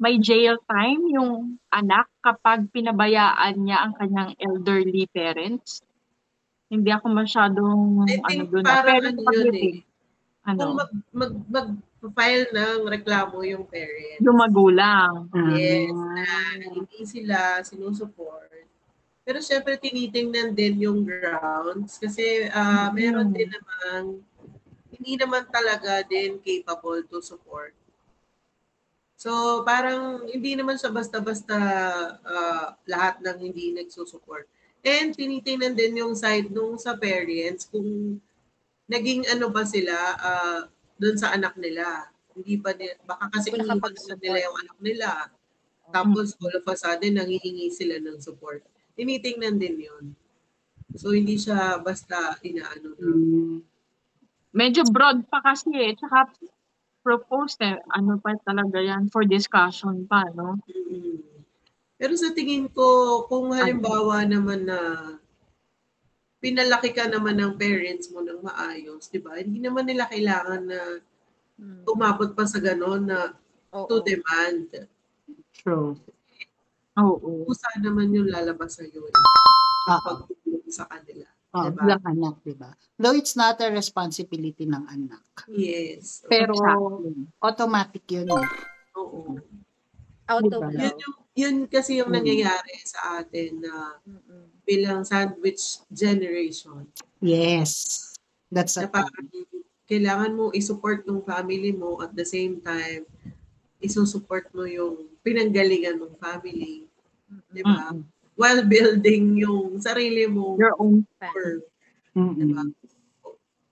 may jail time yung anak kapag pinabayaan niya ang kanyang elderly parents. Hindi ako masyadong doon. Pero kung mag-file ng reklamo yung parents. Yung magulang. Yes, na hindi sila sinusupport. Pero syempre tinitingnan din yung grounds kasi meron din namang hindi naman talaga din capable to support. So parang hindi naman siya basta-basta lahat ng hindi nagsusupport. And tinitingnan din yung side nung sa parents kung naging ba sila doon sa anak nila. Hindi pa baka kasi iniwan nila yung anak nila. Tapos all of a sudden nanghihingi sila ng support. Tinitingnan din yun. So, hindi siya basta inaano. Medyo broad pa kasi Tsaka proposed ano pa talaga yan for discussion pa, no? Pero sa tingin ko, kung halimbawa naman na pinalaki ka naman ng parents mo ng maayos, di ba? Hindi naman nila kailangan na umabot pa sa gano'n na to demand. True. Oo. Kusa naman yung lalabas sa iyo pagtulong sa kanila. Bilang anak, diba? Though it's not a responsibility ng anak. Yes. Pero automatic yun. Oo. Out of love. Yun kasi yung Mm. nangyayari sa atin na bilang sandwich generation. Yes. That's Na a parang kailangan mo i-support ng family mo at the same time, isusupport mo yung pinanggalingan ng family. Di ba? Mm. While building yung sarili mo. Your own Or, Mm-mm. di ba?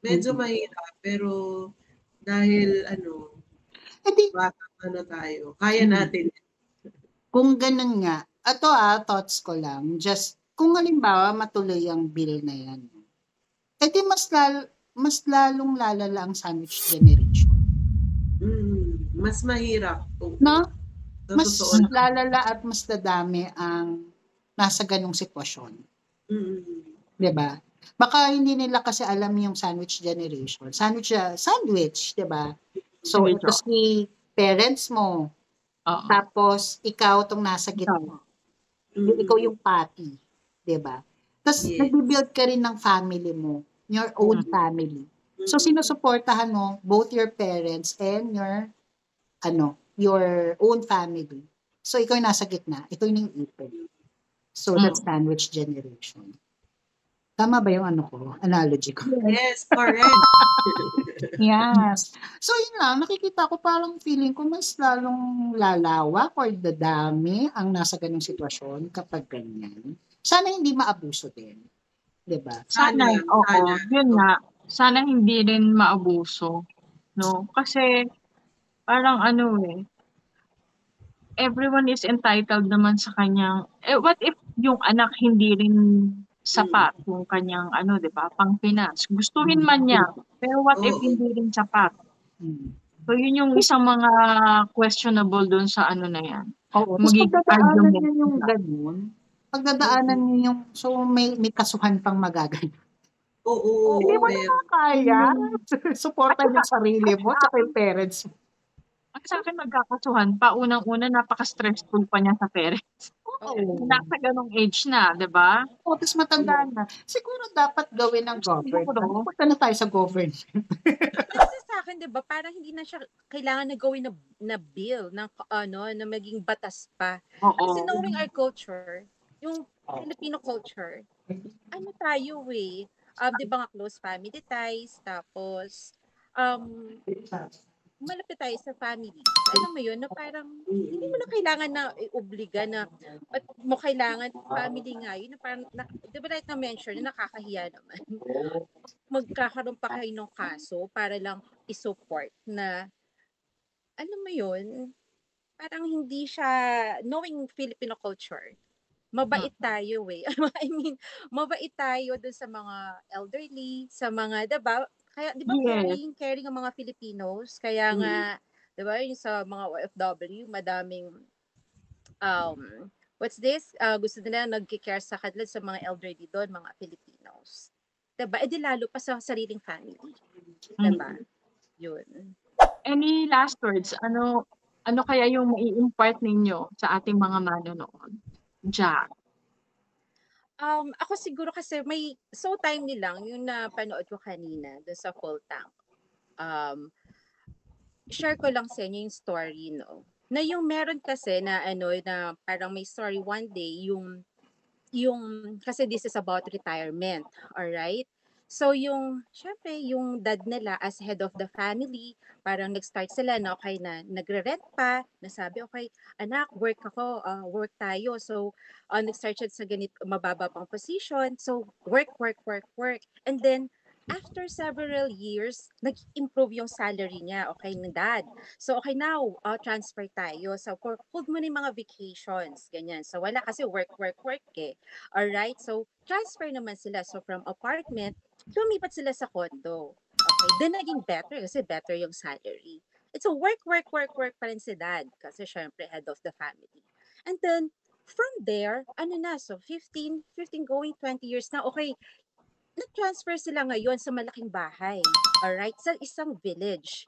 Medyo Mm-mm. mahirap, pero dahil bata na tayo, kaya natin. Kung ganun nga, ito thoughts ko lang, just kung halimbawa matuloy ang bill na yan, edi mas lalong lalala ang sandwich generation. Mas mahirap. No? Sa Mas totoo lang. lalala at mas dadami ang nasa ganung sitwasyon. Diba? Baka hindi nila kasi alam yung sandwich generation. Sandwich, diba? So, ito si parents mo. Tapos, ikaw tong nasa gitna. Ikaw yung patty. Diba? Tapos, nag-build ka rin ng family mo. Your own family. So, sinusuportahan mo both your parents and your own family. So, ikaw yung nasa gitna. Ito yung ipin. So, that's sandwich generation. Tama ba yung analogy ko? Yes, correct. Yes. So, yun lang. Nakikita ko parang feeling ko mas lalong lalawak or dadami ang nasa ganung sitwasyon kapag ganyan. Sana hindi maabuso din. Diba? Sana, oo. Yun nga. Sana hindi rin maabuso. No? Kasi, parang everyone is entitled naman sa kanyang, what if yung anak hindi rin sapat yung kanyang, di ba, pang-finance. Gustuhin man niya, pero what if hindi rin sapat? So, yun yung isang mga questionable dun sa na yan. Oo. Tapos pagdadaanan niya yung ganun, pagdadaanan niya yung, so may kasuhan pang magaganap. Oo. Hindi mo na kaya. Supportan yung sarili mo at yung parents mo. At sa akin magkakasuhan pa, unang-una napaka-stressful pa niya sa parents. Nasa ganong age na, di ba? Tapos matanda na. Siguro dapat gawin ng government. Punta na tayo sa government. Kasi sa akin, di ba, parang hindi na siya kailangan na gawin na bill, na maging batas pa. Kasi knowing our culture, yung Filipino culture, tayo di ba nga close family ties, tapos, malapit tayo sa family. Alam mo yun, na parang hindi mo na kailangan na i-obliga na at mo kailangan family nga yun, na parang, di ba like na-mention, na nakakahiya naman. Magkakaroon pa kayo ng kaso para lang i-support na, alam mo yun, parang hindi siya, knowing Filipino culture, mabait tayo I mean, mabait tayo dun sa mga elderly, sa mga, diba? Kaya, di ba, caring ang mga Filipinos. Kaya nga, di ba, yung sa mga OFW, madaming, what's this? Gusto nila nagki-care sa kanila sa mga elderly doon, mga Filipinos. Diba? E di lalo pa sa sariling family. Diba? Yun. Any last words? Ano kaya yung mai-impart ninyo sa ating mga manonood? Jack. Ako siguro kasi may so timely lang yung napanood ko kanina doon sa Full Tank. Share ko lang sa inyo yung story, no? Na yung meron kasi na na parang may story one day yung kasi this is about retirement, all right? So syempre yung dad nila as head of the family, parang nag-start sila na okay na nagre-rent pa, nasabi okay, anak, work ako, work tayo. So nag-start siya sa ganit mababa pang position. So work. And then after several years, nag-improve yung salary niya, okay, ng dad. So, okay, now, transfer tayo. So, hold mo na yung mga vacations, ganyan. So, wala kasi work eh. Alright? So, transfer naman sila. So, from apartment, lumipat sila sa condo. Okay? Then, naging better kasi better yung salary. It's a work pa rin si dad kasi syempre head of the family. And then, from there, so 15 going 20 years na, okay, nag-transfer sila ngayon sa malaking bahay. Alright? Sa isang village.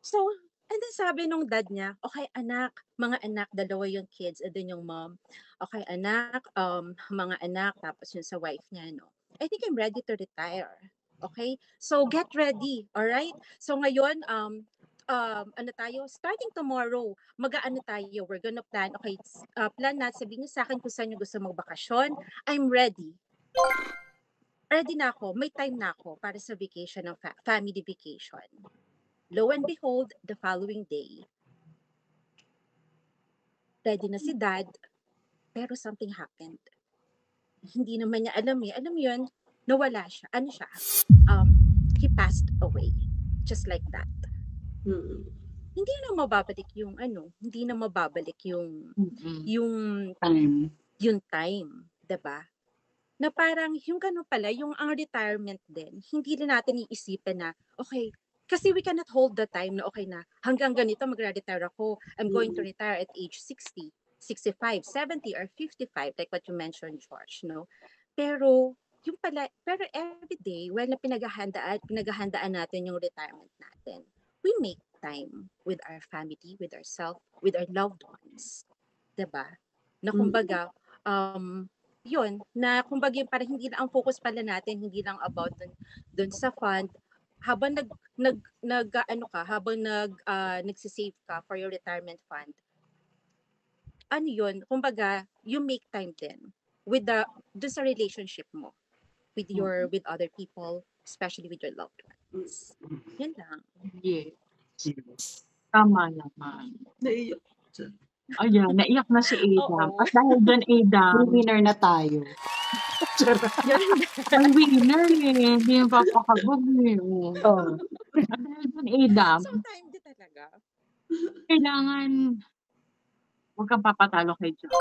So, and then sabi nung dad niya, okay anak, mga anak, dalawa yung kids, and then yung mom, okay anak, mga anak, tapos yun sa wife niya, no? I think I'm ready to retire. Okay? So, get ready. Alright? So, ngayon, ano tayo, starting tomorrow, mag-aano tayo, we're gonna plan, okay, plan natin, sabihin niyo sa akin kung saan niyo gusto magbakasyon, I'm ready. Ready na ako, may time na ako para sa vacation ng family vacation. Lo and behold, the following day, ready na si dad, pero something happened. Hindi naman niya alam mo yun, nawala siya, he passed away, just like that. Hindi na mababalik yung hindi na mababalik yung time, 'di ba? Na parang yung gano'n pala, yung ang retirement din, hindi rin natin iisipin na, okay, kasi we cannot hold the time na okay na, hanggang ganito magre-retire ako, I'm going to retire at age 60, 65, 70, or 55, like what you mentioned, George, no? Pero every day, while na pinaghahandaan natin yung retirement natin, we make time with our family, with ourselves, with our loved ones. 'Di ba? Na kumbaga, yun, na kumbaga parang hindi lang ang focus pala natin, hindi lang about dun sa fund, habang nagsisave ka for your retirement fund, yun, kumbaga, you make time din with dun sa relationship mo with other people, especially with your loved ones. Yan lang. Yes. Tama naman. Naiyak. Ayan, naiyak na si Adam. Oo. At dahil dyan, Adam, Winner na tayo. ang winner eh. Hindi yung papakabog eh. Oh. At dahil dyan, Adam, Sometimes di talaga. kailangan huwag kang papatalo kay John.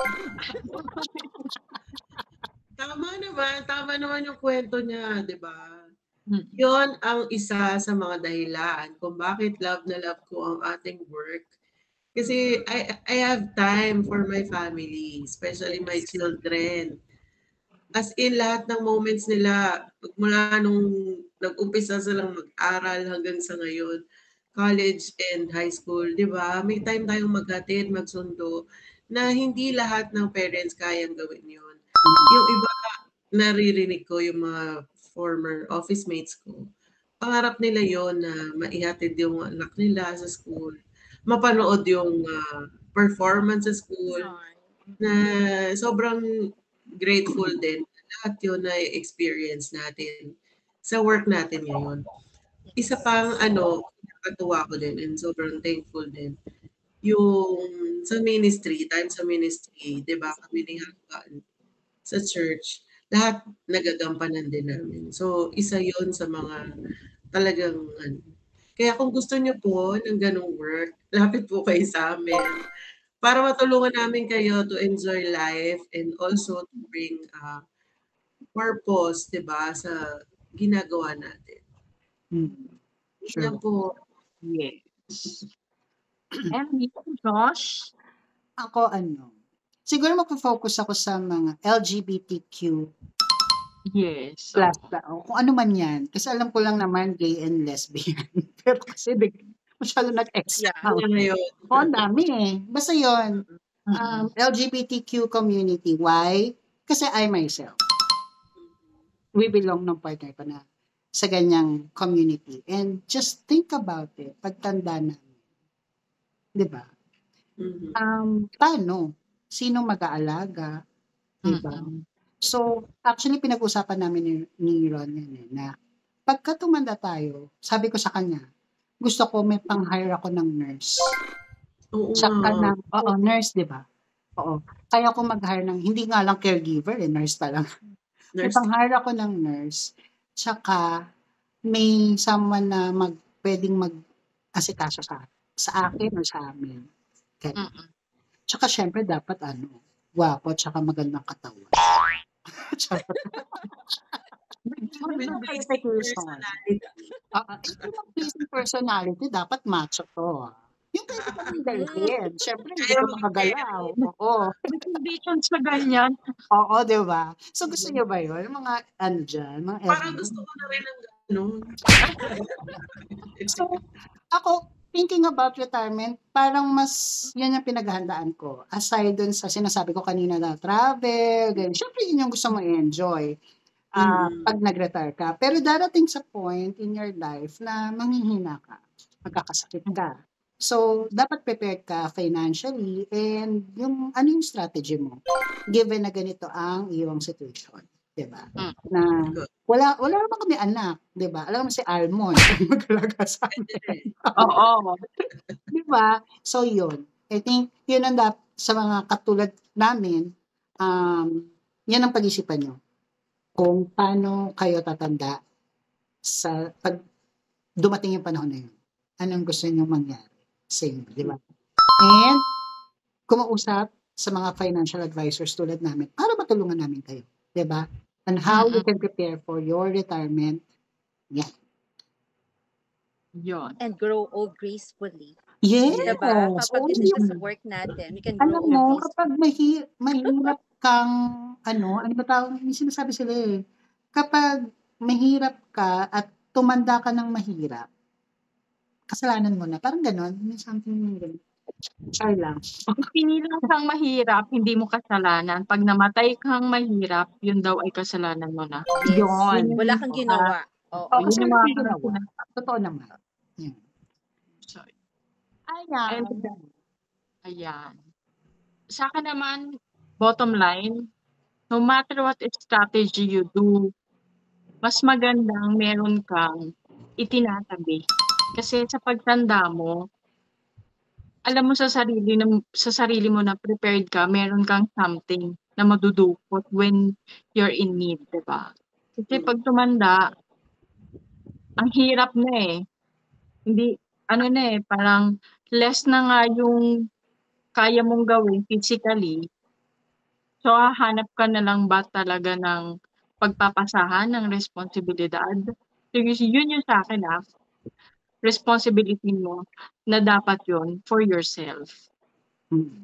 Tama naman yung kwento niya, di ba? Yon ang isa sa mga dahilan kung bakit love na love ko ang ating work. Kasi I have time for my family, especially my children. As in, lahat ng moments nila, mula nung nag-umpisa silang mag-aral hanggang sa ngayon, college and high school, di ba? May time tayong maghatid, magsundo, na hindi lahat ng parents kayang gawin yun. Yung iba, naririnig ko yung mga former office mates ko, pangarap nila yon na maihatid yung anak nila sa school, mapanood yung performance sa school, na sobrang grateful din. Lahat yun na experience natin sa work natin ngayon. Isa pang nakatuwa ko din and sobrang thankful din, yung sa ministry, di ba, kami ni Hanggan sa church, lahat nagagampanan din namin. So, isa yon sa mga talagang Kaya kung gusto niyo po ng ganong work, lapit po kayo sa amin para matulungan namin kayo to enjoy life and also to bring purpose, 'di ba, sa ginagawa natin. Sure. Yan po. Yes. And you, Josh? Ako siguro magpo-focus ako sa mga LGBTQ Yes. plus kung ano man yan. Kasi alam ko lang naman gay and lesbian. Pero kasi masyado nag-expound. Ang dami eh. Basta yun. LGBTQ community. Why? Kasi I myself, we belong ng partner ko na sa ganyang community. And just think about it. Pagtanda namin. Diba? Paano? Sino mag-aalaga? Diba? So, actually, pinag-usapan namin ni Ron na pagka tumanda tayo, sabi ko sa kanya, gusto ko may pang-hire ako ng nurse. Nurse, di ba? Oo. Kaya ako mag-hire ng, hindi nga lang caregiver, nurse pa lang. May pang-hire ako ng nurse, tsaka may someone na pwedeng mag-asikaso sa akin o sa amin. Tsaka syempre dapat gwapo, tsaka magandang katawan. Pleasing personality, dapat macho to. Yung pwede ka rin dalhin. Siyempre, hindi ko makagalaw. Oo. May conditions na ganyan. Oo, di ba? So, gusto niyo ba yun? Mga dyan? Mga parang gusto ko na rin ng gano'n. So, ako, thinking about retirement, parang mas yan yung pinaghahandaan ko. Aside dun sa sinasabi ko kanina na travel, ganyan. Siyempre, yun yung gusto mo i-enjoy pag nag-retire ka. Pero darating sa point in your life na manghihina ka. magkakasakit ka. So, dapat prepared ka financially and ano yung strategy mo given na ganito ang iyong situation, 'di ba? Na wala naman kami anak, 'di ba? Alam mo si Almond mag-alaga sa amin. Oo. 'Di ba? So, yun. I think yun ang sa mga katulad namin, yan ang pag-isipan nyo. Kung paano kayo tatanda sa pag dumating yung panahon na yun. Anong gusto nyo mangyari sa inyo, di ba? And kumausap sa mga financial advisors tulad namin para matulungan namin kayo, di ba? And how you can prepare for your retirement. Yeah. Yun. And grow old gracefully. Yes. Diba? Kapag ito sa work natin, we can grow alam old mo, gracefully. kapag mahirap kang, ano ba tawag, may sinasabi sila kapag mahirap ka at tumanda ka ng mahirap, kasalanan mo na. Parang ganon. May something ganon. Sorry lang. Pinilang kang mahirap, hindi mo kasalanan. Pag namatay kang mahirap, yun daw ay kasalanan mo na. Yes. Yun. Wala kang ginawa. Oo, Yun kasi yung wala mga kang ginawa. Totoo naman. Yan. Ayan. Ayan. Sa akin naman, bottom line, no matter what strategy you do, mas magandang meron kang itinatabi. Kasi sa pagtanda mo, alam mo sa sarili mo na prepared ka, meron kang something na madudukot when you're in need, 'di ba? Kasi pag tumanda, ang hirap na eh. Hindi, parang less na nga yung kaya mong gawin physically. So, hahanap ka na lang ba talaga ng pagpapasahan ng responsibilidad? So, yun yung sa akin responsibility mo na dapat yun for yourself.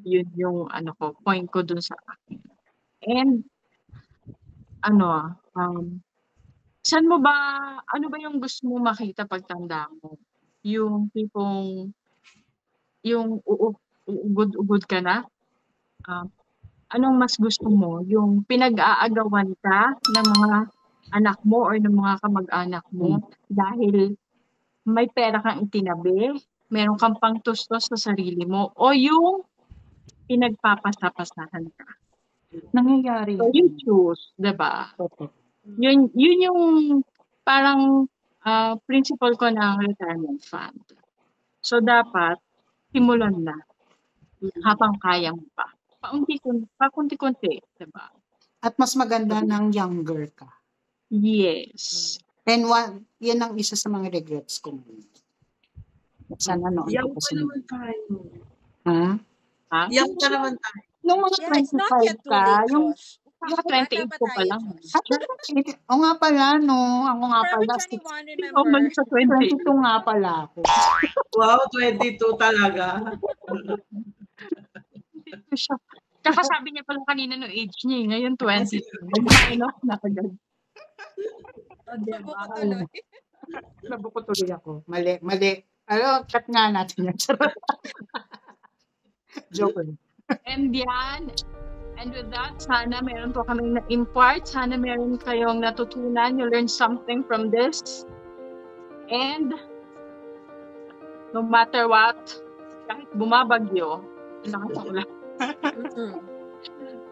Yun yung point ko dun sa akin. And, saan mo ba, ano ba yung gusto mo makita pagtanda mo? Yung tipong, yung uugod-ugod ka na? Anong mas gusto mo? Yung pinag-aagawan ka ng mga anak mo or ng mga kamag-anak mo dahil may pera kang itinabi, meron kang pangtustos sa sarili mo, o yung pinagpapasapasahan ka? Nangyayari. So, you choose, diba? Yun yung parang principle ko ng retirement fund. So, dapat simulan na habang kaya mo pa. Pakunti-kunti, diba? At mas maganda ng younger ka. Yes. And yan ang isa sa mga regrets ko. Sana noon. Young pa naman tayo. Ha? Young pa naman tayo. Nung mga 25 ka, yung 28 ko pa lang. O nga pala, no? Ako nga pala. 21, remember? Sa 22 nga pala ako. Wow, 22 talaga. Tsaka sabi niya pala kanina no age niya, ngayon 20. Na agad. Nabuko tuloy ako. Mali. Cut nga natin yan. Joke. And yan. And with that, sana meron po kaming na-impart. Sana meron kayong natutunan. You learn something from this. And no matter what, kahit bumabagyo, nakasaulan.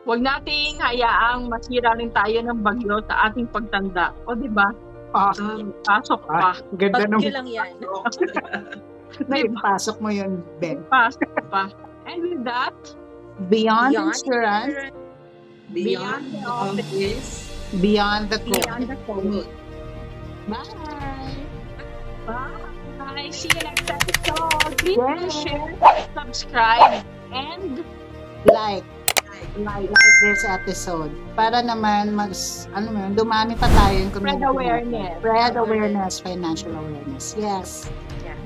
Huwag nating hayaang masira rin tayo ng bagyo sa ating pagtanda. O, di ba? Pasok pa. Ganda nung... Bagyo lang yan. Pasok mo yun, Ben. Pasok pa. And with that, beyond insurance, beyond the office, beyond the code. Bye. Bye. See you next episode. Please share, subscribe, and like this episode para naman dumami pa tayo yung community. Spread awareness, financial awareness. Yes.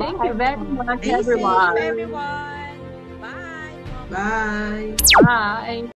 Thank you very much, everyone. Everyone. Bye. Bye. Bye.